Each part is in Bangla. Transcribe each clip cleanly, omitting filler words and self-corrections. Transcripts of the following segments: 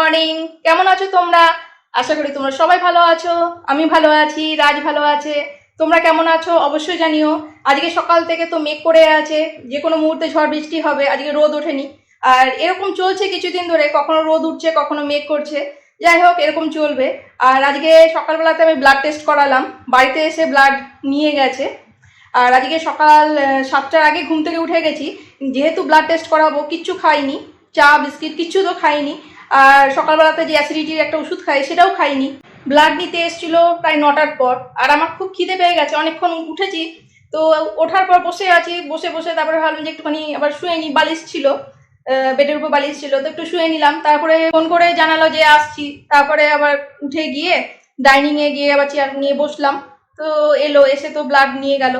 মর্নিং। কেমন আছো তোমরা? আশা করি তোমরা সবাই ভালো আছো। আমি ভালো আছি, রাজ ভালো আছে। তোমরা কেমন আছো অবশ্যই জানিও। আজকে সকাল থেকে তো মেঘ করে আছে, যে কোনো মুহূর্তে ঝড় বৃষ্টি হবে। আজকে রোদ ওঠেনি, আর এরকম চলছে কিছুদিন ধরে, কখনো রোদ উঠছে কখনো মেঘ করছে। যাই হোক, এরকম চলবে। আর আজকে সকালবেলাতে আমি ব্লাড টেস্ট করালাম, বাড়িতে এসে ব্লাড নিয়ে গেছে। আর আজকে সকাল 7টার আগে ঘুম থেকে উঠে গেছি, যেহেতু ব্লাড টেস্ট করাবো। কিচ্ছু খাইনি, চা বিস্কিট কিচ্ছু তো খাইনি। আর সকালবেলাতে যে অ্যাসিডিটির একটা ওষুধ খাই সেটাও খাইনি। ব্লাড নিতে এসেছিল প্রায় 9টার পর, আর আমার খুব খিদে পেয়ে গেছে, অনেকক্ষণ উঠেছি। তো ওঠার পর বসে আছি, বসে বসে তারপরে ভাবলাম যে একটুখানি আবার শুয়ে নি। বালিশ ছিল, বেডের উপর বালিশ ছিল, তো একটু শুয়ে নিলাম। তারপরে ফোন করে জানালো যে আসছি। তারপরে আবার উঠে গিয়ে ডাইনিংয়ে গিয়ে আবার চেয়ার নিয়ে বসলাম। তো এলো, এসে তো ব্লাড নিয়ে গেল।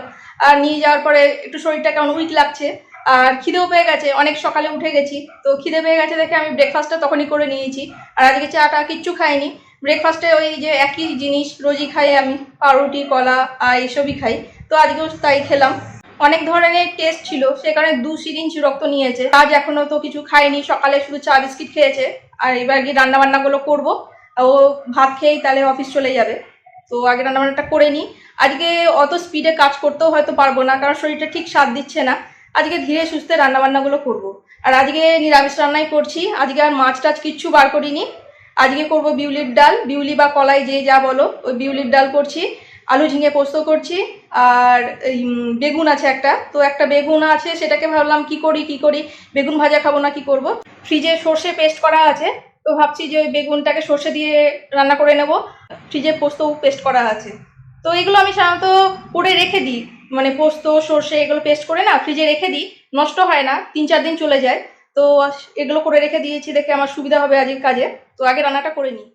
আর নিয়ে যাওয়ার পরে একটু শরীরটা কেমন উইক লাগছে, আর খিদেও পেয়ে গেছে। অনেক সকালে উঠে গেছি, তো খিদে পেয়ে গেছে দেখে আমি ব্রেকফাস্টটা তখনই করে নিয়েছি। আর আজকে চাটা কিচ্ছু খাইনি। ব্রেকফাস্টে ওই যে একই জিনিস রোজই খাই আমি, পাউরুটি কলা আর এসবই খাই। তো আজকেও তাই খেলাম। অনেক ধরনের টেস্ট ছিল, সে কারণে 2 সিরিঞ্জ রক্ত নিয়েছে। আজ এখনো তো কিছু খাইনি, সকালে শুধু চা বিস্কিট খেয়েছে। আর এবার গিয়ে রান্নাবান্নাগুলো করবো। ও ভাত খেয়েই তাহলে অফিস চলে যাবে, তো আগে রান্নাবান্নাটা করে নিই। আজকে অত স্পিডে কাজ করতেও হয়তো পারবো না, কারণ শরীরটা ঠিক সাথ দিচ্ছে না। আজকে ধীরে সুস্থে রান্নাবান্নাগুলো করবো। আর আজকে নিরামিষ রান্নাই করছি, আজকে আর মাছ টাছ কিচ্ছু বার করিনি। আজকে করবো বিউলির ডাল, বিউলি বা কলাই যে যা বলো, ওই বিউলির ডাল করছি। আলু ঝিঙে পোস্ত করছি। আর বেগুন আছে একটা, তো একটা বেগুন আছে, সেটাকে ভাবলাম কি করি, বেগুন ভাজা খাবো না কি করব। ফ্রিজে সর্ষে পেস্ট করা আছে, তো ভাবছি যে ওই বেগুনটাকে সর্ষে দিয়ে রান্না করে নেব। ফ্রিজে পোস্তও পেস্ট করা আছে, তো এগুলো আমি সাধারণত করে রেখে দিই। মানে পোস্ত সর্ষে এগুলো পেস্ট করে না ফ্রিজে রেখে দিই, নষ্ট হয় না, 3-4 দিন চলে যায়। তো এগুলো করে রেখে দিয়েছি দেখে আমার সুবিধা হবে আজকের কাজে। তো আগে রান্নাটা করে নিই।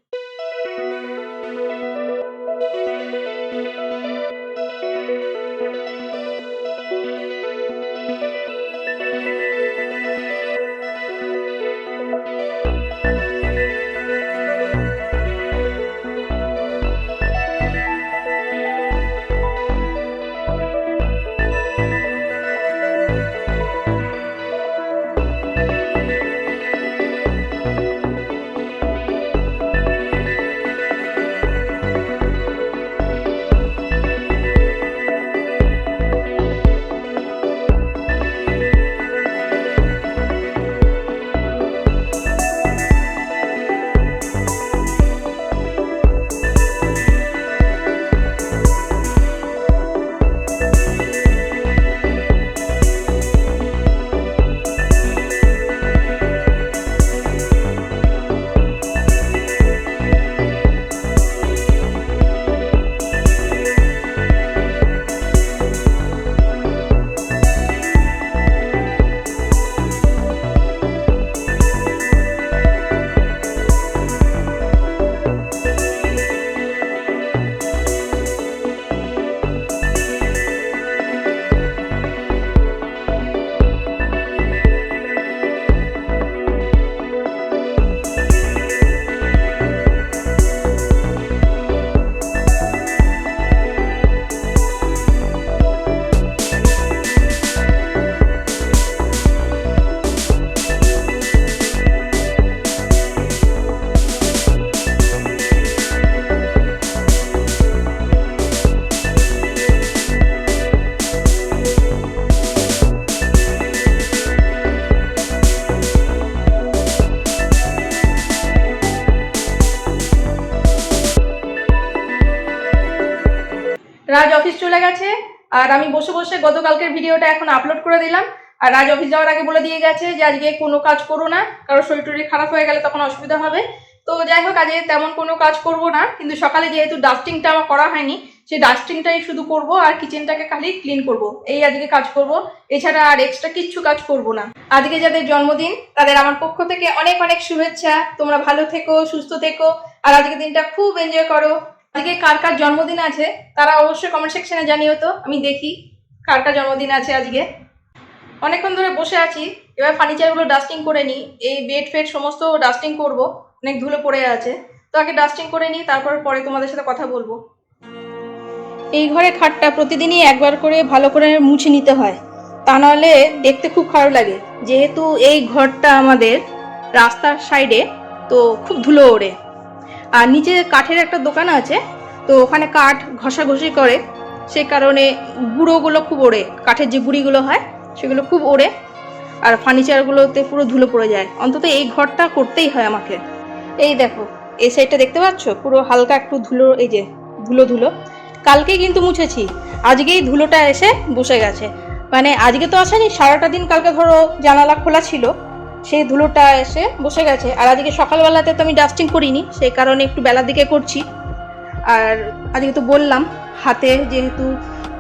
রাজ অফিস চলে গেছে, আর আমি বসে বসে গতকালকের ভিডিওটা এখন আপলোড করে দিলাম। আর রাজ অফিস যাওয়ার আগে বলে দিয়ে গেছে যে আজকে কোনো কাজ করো না, কারণ শরীর টরীর খারাপ হয়ে গেলে তখন অসুবিধা হবে। তো যাই হোক, আজকে তেমন কোনো কাজ করব না, কিন্তু সকালে যেহেতু ডাস্টিংটা আমার করা হয়নি, সেই ডাস্টিংটাই শুধু করব আর কিচেনটাকে খালি ক্লিন করব, এই আজকে কাজ করব। এছাড়া আর এক্সট্রা কিচ্ছু কাজ করব না। আজকে যাদের জন্মদিন তাদের আমার পক্ষ থেকে অনেক অনেক শুভেচ্ছা। তোমরা ভালো থেকো, সুস্থ থেকো, আর আজকের দিনটা খুব এনজয় করো। আজকে কার কার জন্মদিন আছে তারা অবশ্যই কমেন্ট সেকশনে জানিও, তো আমি দেখি কার কার জন্মদিন আছে আজকে। অনেকক্ষণ ধরে বসে আছি, এবার ফার্নিচারগুলো ডাস্টিং করে নিই। এই বেড ফেড সমস্ত ডাস্টিং করব, অনেক ধুলো পড়ে আছে। তো আগে ডাস্টিং করে নিই, তারপর পরে তোমাদের সাথে কথা বলবো। এই ঘরে খাটটা প্রতিদিনই একবার করে ভালো করে মুছে নিতে হয়, তা নাহলে দেখতে খুব খারাপ লাগে। যেহেতু এই ঘরটা আমাদের রাস্তার সাইডে, তো খুব ধুলো ওড়ে। আর নিচে কাঠের একটা দোকান আছে, তো ওখানে কাঠ ঘষাঘষি করে, সেই কারণে গুঁড়োগুলো খুব ওড়ে, কাঠের যে গুঁড়িগুলো হয় সেগুলো খুব ওড়ে, আর ফার্নিচারগুলোতে পুরো ধুলো পড়ে যায়। অন্তত এই ঘরটা করতেই হয় আমাকে। এই দেখো এই সাইডটা দেখতে পাচ্ছ, পুরো হালকা একটু ধুলো, এই যে ধুলো ধুলো। কালকেই কিন্তু মুছেছি, আজকেই ধুলোটা এসে বসে গেছে। মানে আজকে তো আসেনি, সারাটা দিন কালকে ধরো জানালা খোলা ছিল, সেই ধুলোটা এসে বসে গেছে। আর আজকে সকালবেলাতে তো আমি ডাস্টিং করিনি, সেই কারণে একটু বেলার দিকে করছি। আর আজকে তো বললাম হাতে যেহেতু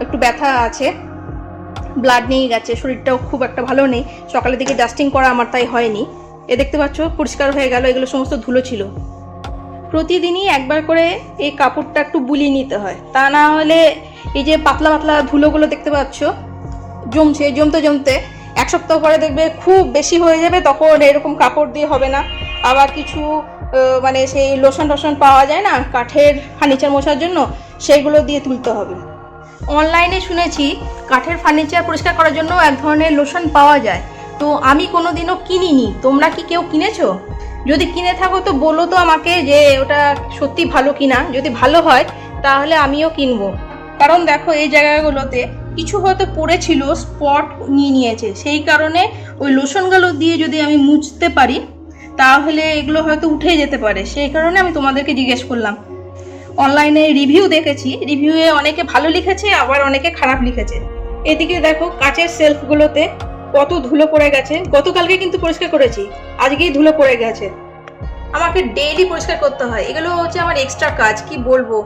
একটু ব্যথা আছে, ব্লাড নিয়ে গেছে, শরীরটাও খুব একটা ভালো নেই, সকালের দিকে ডাস্টিং করা আমার তাই হয়নি। এ দেখতে পাচ্ছ পরিষ্কার হয়ে গেল, এগুলো সমস্ত ধুলো ছিল। প্রতিদিনই একবার করে এই কাপড়টা একটু বুলিয়ে নিতে হয়, তা না হলে এই যে পাতলা পাতলা ধুলোগুলো দেখতে পাচ্ছ জমছে, জমতে জমতে এক সপ্তাহ পরে দেখবে খুব বেশি হয়ে যাবে, তখন এরকম কাপড় দিয়ে হবে না। আবার কিছু মানে সেই লোশন টোশন পাওয়া যায় না কাঠের ফার্নিচার মোছার জন্য, সেইগুলো দিয়ে তুলতে হবে। অনলাইনে শুনেছি কাঠের ফার্নিচার পরিষ্কার করার জন্য এক ধরনের লোশন পাওয়া যায়, তো আমি কোনোদিনও কিনিনি। তোমরা কি কেউ কিনেছো? যদি কিনে থাকো তো বলো তো আমাকে যে ওটা সত্যি ভালো কিনা। যদি ভালো হয় তাহলে আমিও কিনবো। কারণ দেখো এই জায়গাগুলোতে কিছু হয়তো পড়েছিল, স্পট নিয়ে নিয়েছে, সেই কারণে ওই লোশনগুলো দিয়ে যদি আমি মুছতে পারি তাহলে এগুলো হয়তো উঠে যেতে পারে। সেই কারণে আমি তোমাদেরকে জিজ্ঞেস করলাম। অনলাইনে রিভিউ দেখেছি, রিভিউয়ে অনেকে ভালো লিখেছে, আবার অনেকে খারাপ লিখেছে। এদিকে দেখো কাচের সেলফগুলোতে কত ধুলো পড়ে গেছে। গতকালকে কিন্তু পরিষ্কার করেছি, আজকেই ধুলো পড়ে গেছে। আমাকে ডেইলি পরিষ্কার করতে হয়, এগুলো হচ্ছে আমার এক্সট্রা কাজ, কি বলবো।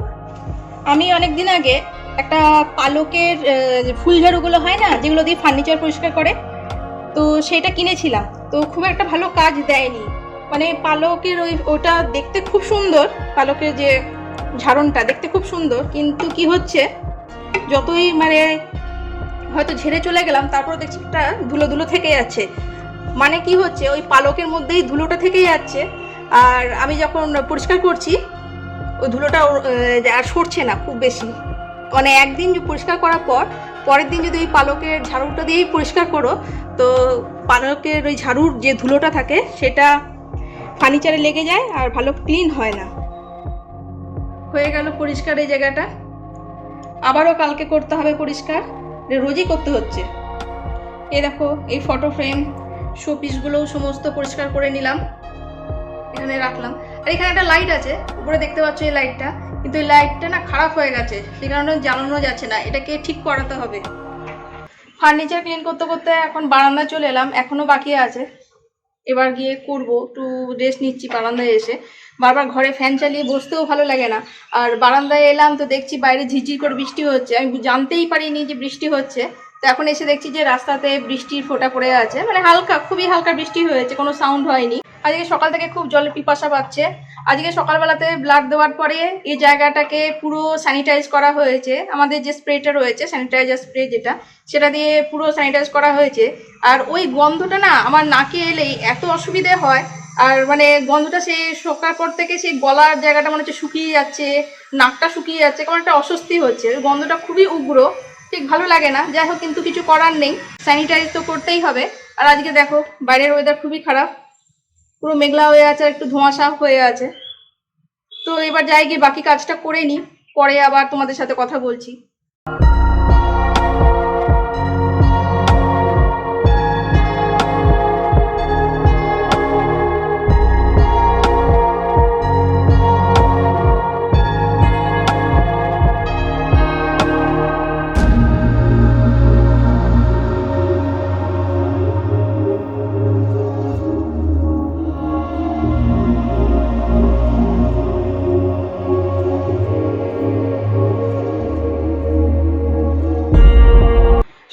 আমি অনেকদিন আগে একটা পালকের ফুল ঝাড়ুগুলো হয় না যেগুলো দিয়ে ফার্নিচার পরিষ্কার করে, তো সেটা কিনেছিলাম। তো খুব একটা ভালো কাজ দেয়নি, মানে পালকের ওটা দেখতে খুব সুন্দর, পালকের যে ঝাড়নটা দেখতে খুব সুন্দর, কিন্তু কি হচ্ছে যতই মানে হয়তো ঝেড়ে চলে গেলাম তারপর দেখছি একটা ধুলো ধুলো থেকে যাচ্ছে। মানে কি হচ্ছে ওই পালকের মধ্যেই ধুলোটা থেকে যাচ্ছে, আর আমি যখন পরিষ্কার করছি ওই ধুলোটা আর সরছে না খুব বেশি। মানে একদিন পরিষ্কার করার পর পরের দিন যদি ওই পালকের ঝাড়ুটা দিয়েই পরিষ্কার করো, তো পালকের ওই ঝাড়ুর যে ধুলোটা থাকে সেটা ফার্নিচারে লেগে যায় আর ভালো ক্লিন হয় না। হয়ে গেল পরিষ্কার এই জায়গাটা, আবারও কালকে করতে হবে পরিষ্কার, রোজই করতে হচ্ছে। এই দেখো এই ফটো ফ্রেম শো পিসগুলোও সমস্ত পরিষ্কার করে নিলাম, এখানে রাখলাম। আর এখানে একটা লাইট আছে উপরে দেখতে পাচ্ছ, এই লাইটটা, কিন্তু এই লাইটটা না খারাপ হয়ে গেছে, সেই কারণে জ্বালানো যাচ্ছে না, এটাকে ঠিক করাতে হবে। ফার্নিচার ক্লিন করতে করতে এখন বারান্দায় চলে এলাম, এখনো বাকি আছে, এবার গিয়ে করব। একটু রেস্ট নিচ্ছি বারান্দায় এসে, বারবার ঘরে ফ্যান চালিয়ে বসতেও ভালো লাগে না। আর বারান্দায় এলাম তো দেখছি বাইরে ঝিরঝির করে বৃষ্টি হচ্ছে, আমি জানতেই পারিনি যে বৃষ্টি হচ্ছে। তো এখন এসে দেখছি যে রাস্তাতে বৃষ্টির ফোঁটা পড়ে আছে, মানে হালকা, খুবই হালকা বৃষ্টি হয়েছে, কোনো সাউন্ড হয়নি। আজকে সকাল থেকে খুব জলের পিপাসা পাচ্ছে। আজকে সকালবেলাতে ব্লাড দেওয়ার পরে এই জায়গাটাকে পুরো স্যানিটাইজ করা হয়েছে, আমাদের যে স্প্রেটা রয়েছে স্যানিটাইজার স্প্রে যেটা, সেটা দিয়ে পুরো স্যানিটাইজ করা হয়েছে। আর ওই গন্ধটা না আমার নাকে এলেই এত অসুবিধে হয়, আর মানে গন্ধটা সেই শোকার পর থেকে সেই গলার জায়গাটা মনে হচ্ছে শুকিয়ে যাচ্ছে, নাকটা শুকিয়ে যাচ্ছে, কেমন একটা অস্বস্তি হচ্ছে, ওই গন্ধটা খুবই উগ্র, ঠিক ভালো লাগে না। যাই হোক, কিন্তু কিছু করার নেই, স্যানিটাইজ তো করতেই হবে। আর আজকে দেখো বাইরের ওয়েদার খুবই খারাপ, পুরো মেঘলা হয়ে আছে আর একটু ধোঁয়াশা হয়ে আছে। তো এবার যাই গিয়ে বাকি কাজটা করে নিই, পরে আবার তোমাদের সাথে কথা বলছি।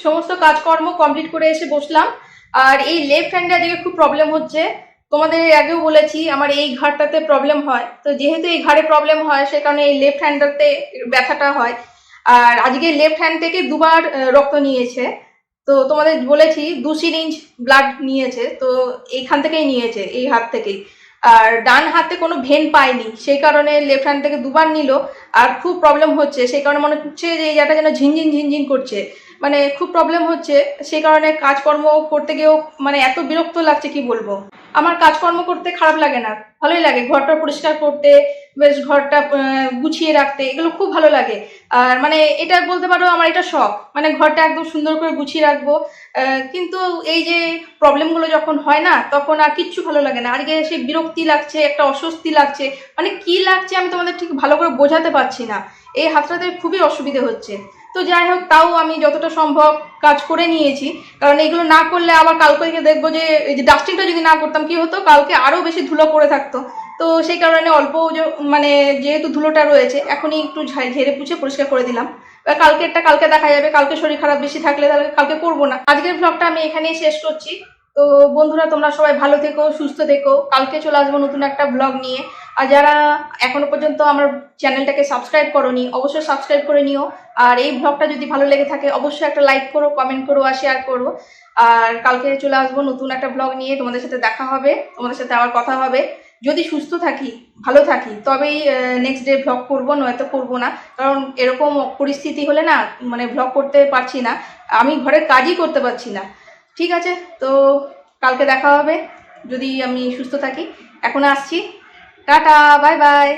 সমস্ত কাজকর্ম কমপ্লিট করে এসে বসলাম। আর এই লেফট হ্যান্ডে আজকে খুব প্রবলেম হচ্ছে, তোমাদের আগেও বলেছি আমার এই ঘাড়টাতে প্রবলেম হয়, তো যেহেতু এই ঘাড়ে প্রবলেম হয় সে কারণে এই লেফট হ্যান্ডটাতে ব্যথাটা হয়। আর আজকে লেফট হ্যান্ড থেকে দুবার রক্ত নিয়েছে, তো তোমাদের বলেছি 2 সিরিঞ্জ ব্লাড নিয়েছে, তো এইখান থেকেই নিয়েছে, এই হাত থেকেই। আর ডান হাতে কোনো ভেন পায়নি, সেই কারণে লেফট হ্যান্ড থেকে দুবার নিল। আর খুব প্রবলেম হচ্ছে, সেই কারণে মনে হচ্ছে যে এই জায়গাটা যেন ঝিনঝিন ঝিনঝিন করছে, মানে খুব প্রবলেম হচ্ছে, সেই কারণে কাজকর্ম করতে গিয়েও মানে এত বিরক্ত লাগছে কি বলবো। আমার কাজকর্ম করতে খারাপ লাগে না, ভালোই লাগে ঘরটা পরিষ্কার করতে, বেশ ঘরটা গুছিয়ে রাখতে, এগুলো খুব ভালো লাগে। আর মানে এটা বলতে পারো আমার এটা শখ, মানে ঘরটা একদম সুন্দর করে গুছিয়ে রাখবো। কিন্তু এই যে প্রবলেমগুলো যখন হয় না, তখন আর কিচ্ছু ভালো লাগে না। আজকে সেই বিরক্তি লাগছে, একটা অস্বস্তি লাগছে, মানে কি লাগছে আমি তোমাদের ঠিক ভালো করে বোঝাতে পারছি না। এই হাতটাতে খুবই অসুবিধে হচ্ছে। তো যাই হোক, তাও আমি যতটা সম্ভব কাজ করে নিয়েছি, কারণ এগুলো না করলে আবার কালকে দেখবো যে এই যে ডাস্টিংটা যদি না করতাম কি হতো, কালকে আরও বেশি ধুলো পড়ে থাকতো। তো সেই কারণে অল্প মানে যেহেতু ধুলোটা রয়েছে, এখনই একটু ঝেড়ে পুছে পরিষ্কার করে দিলাম। কালকেরটা কালকে দেখা যাবে, কালকে শরীর খারাপ বেশি থাকলে তাহলে কালকে করবো না। আজকের ব্লগটা আমি এখানেই শেষ করছি। তো বন্ধুরা, তোমরা সবাই ভালো থেকো, সুস্থ থেকো। কালকে চলে আসবো নতুন একটা ব্লগ নিয়ে। আর যারা এখনো পর্যন্ত আমার চ্যানেলটাকে সাবস্ক্রাইব করোনি, অবশ্যই সাবস্ক্রাইব করে নিও। আর এই ব্লগটা যদি ভালো লেগে থাকে অবশ্যই একটা লাইক করো, কমেন্ট করো আর শেয়ার করো। আর কালকে চলে আসবো নতুন একটা ব্লগ নিয়ে, তোমাদের সাথে দেখা হবে, তোমাদের সাথে আবার কথা হবে। যদি সুস্থ থাকি, ভালো থাকি, তবেই নেক্সট ডে ব্লগ করবো, নয়তো করবো না। কারণ এরকম পরিস্থিতি হলে না, মানে ব্লগ করতে পারছি না, আমি ঘরের কাজই করতে পারছি না। ঠিক আছে, তো কালকে দেখা হবে যদি আমি সুস্থ থাকি। এখন আসছি, টাটা, বাই বাই।